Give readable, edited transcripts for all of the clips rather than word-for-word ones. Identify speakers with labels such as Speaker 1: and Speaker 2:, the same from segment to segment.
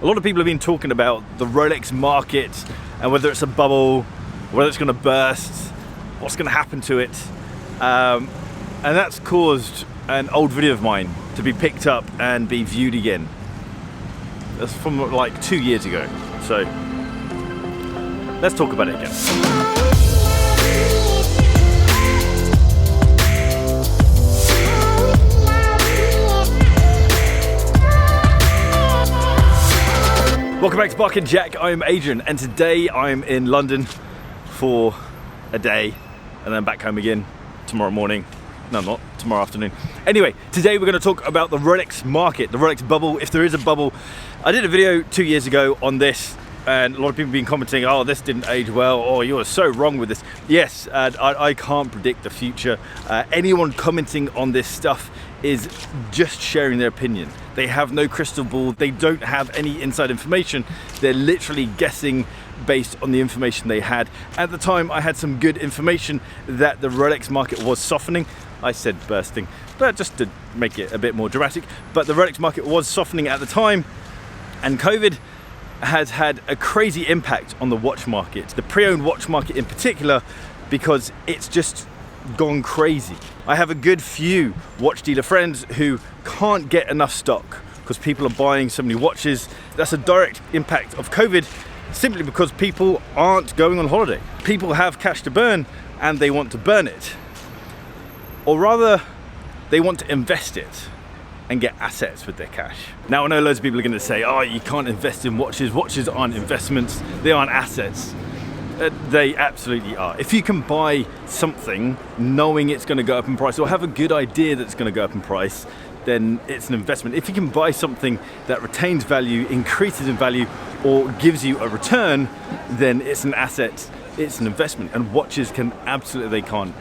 Speaker 1: A lot of people have been talking about the Rolex market and whether it's a bubble, whether it's going to burst, what's going to happen to it. And that's caused an old video of mine to be picked up and be viewed again. That's from like 2 years ago. So let's talk about it again. Welcome back to Bark and Jack. I'm Adrian, and today I'm in London for a day and then back home again tomorrow morning. No, I'm not, tomorrow afternoon. Anyway, today we're going to talk about the Rolex market, the Rolex bubble, if there is a bubble. I did a video 2 years ago on this, and a lot of people have been commenting, oh, this didn't age well, oh, you were so wrong with this. Yes, I can't predict the future. Anyone commenting on this stuff is just sharing their opinion. They have no crystal ball, they don't have any inside information. They're literally guessing based on the information they had. At the time, I had some good information that the Rolex market was softening. I said bursting, but just to make it a bit more dramatic. But the Rolex market was softening at the time, and COVID has had a crazy impact on the watch market, the pre-owned watch market in particular, because it's just gone crazy. I have a good few watch dealer friends who can't get enough stock because people are buying so many watches. That's a direct impact of COVID, simply because people aren't going on holiday. People have cash to burn and they want to burn it. Or rather, they want to invest it and get assets with their cash. Now, I know loads of people are going to say, oh, you can't invest in watches. Watches aren't investments, they aren't assets. They absolutely are. If you can buy something knowing it's going to go up in price, or have a good idea that it's going to go up in price, then it's an investment. If you can buy something that retains value, increases in value, or gives you a return, then it's an asset, it's an investment. And watches can absolutely, they can't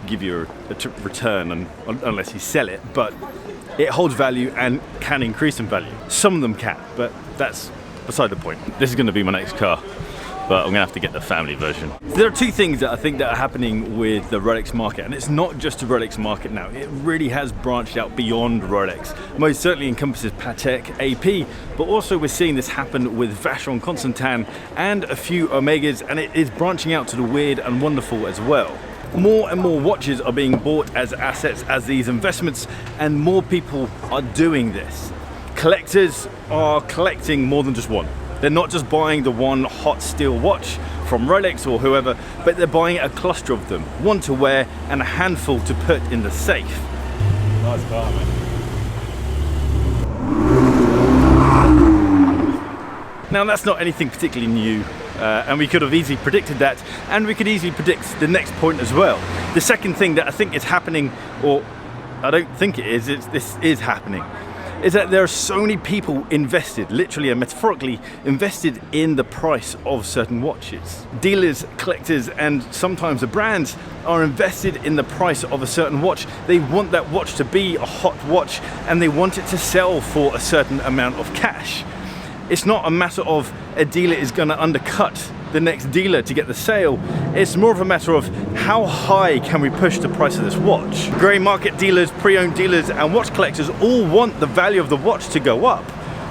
Speaker 1: give you a return unless you sell it, but it holds value and can increase in value. Some of them can, but that's beside the point. This is going to be my next car, but I'm gonna have to get the family version. There are two things that I think that are happening with the Rolex market, and it's not just the Rolex market now. It really has branched out beyond Rolex. Most certainly encompasses Patek, AP, but also we're seeing this happen with Vacheron Constantin and a few Omegas, and it is branching out to the weird and wonderful as well. More and more watches are being bought as assets, as these investments, and more people are doing this. Collectors are collecting more than just one. They're not just buying the one hot steel watch from Rolex or whoever, but they're buying a cluster of them, one to wear and a handful to put in the safe. Nice car, man. Now, that's not anything particularly new, and we could have easily predicted that, and we could easily predict the next point as well. The second thing that I think is happening, or I don't think it is, this is happening, is that there are so many people invested, literally and metaphorically invested in the price of certain watches. Dealers, collectors, and sometimes the brands are invested in the price of a certain watch. They want that watch to be a hot watch, and they want it to sell for a certain amount of cash. It's not a matter of a dealer is going to undercut the next dealer to get the sale. It's more of a matter of how high can we push the price of this watch. Grey market dealers, pre-owned dealers, and watch collectors all want the value of the watch to go up.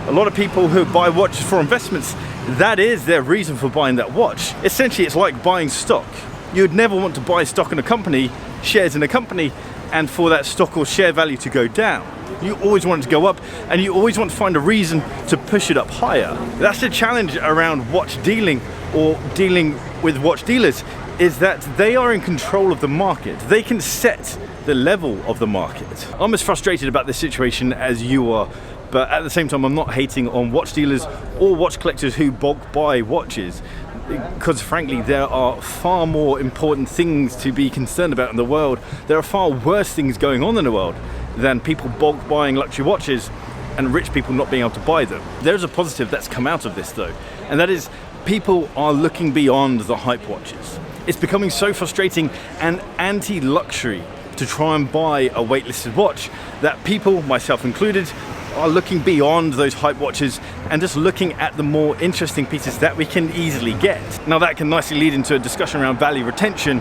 Speaker 1: A lot of people who buy watches for investments, that is their reason for buying that watch. Essentially, it's like buying stock. You would never want to buy stock in a company, shares in a company, and for that stock or share value to go down. You always want it to go up, and you always want to find a reason to push it up higher. That's the challenge around watch dealing, or dealing with watch dealers, is that they are in control of the market. They can set the level of the market. I'm as frustrated about this situation as you are, but at the same time, I'm not hating on watch dealers or watch collectors who bulk buy watches, because frankly, there are far more important things to be concerned about in the world. There are far worse things going on in the world than people bulk buying luxury watches and rich people not being able to buy them. There's a positive that's come out of this though, and that is people are looking beyond the hype watches. It's becoming so frustrating and anti-luxury to try and buy a waitlisted watch that people, myself included, are looking beyond those hype watches and just looking at the more interesting pieces that we can easily get. Now, that can nicely lead into a discussion around value retention,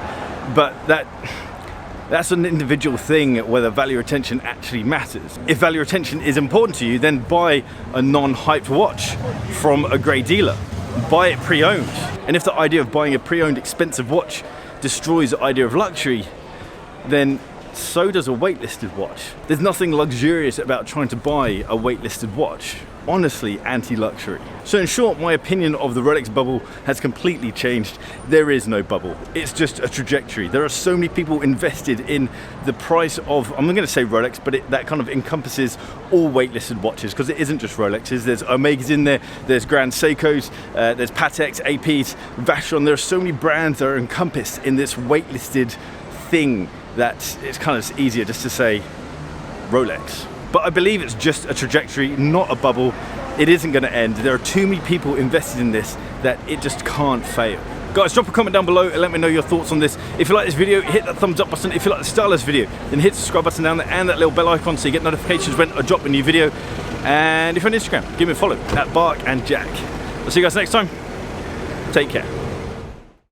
Speaker 1: but that That's an individual thing whether value retention actually matters. If value retention is important to you, then buy a non-hyped watch from a great dealer. Buy it pre-owned. And if the idea of buying a pre-owned expensive watch destroys the idea of luxury, then so does a waitlisted watch. There's nothing luxurious about trying to buy a waitlisted watch. Honestly, anti-luxury. So in short, my opinion of the Rolex bubble has completely changed. There is no bubble. It's just a trajectory. There are so many people invested in the price of, I'm not going to say Rolex, but that kind of encompasses all waitlisted watches, because it isn't just Rolexes. There's Omegas in there, there's Grand Seikos, there's Pateks, APs, Vacheron. There are so many brands that are encompassed in this waitlisted thing that it's kind of easier just to say Rolex. But I believe it's just a trajectory, not a bubble. It isn't going to end. There are too many people invested in this that it just can't fail. Guys, drop a comment down below and let me know your thoughts on this. If you like this video, hit that thumbs up button. If you like the style of this video, then hit the subscribe button down there and that little bell icon so you get notifications when I drop a new video. And if you're on Instagram, give me a follow at Bark and Jack. I'll see you guys next time. Take care.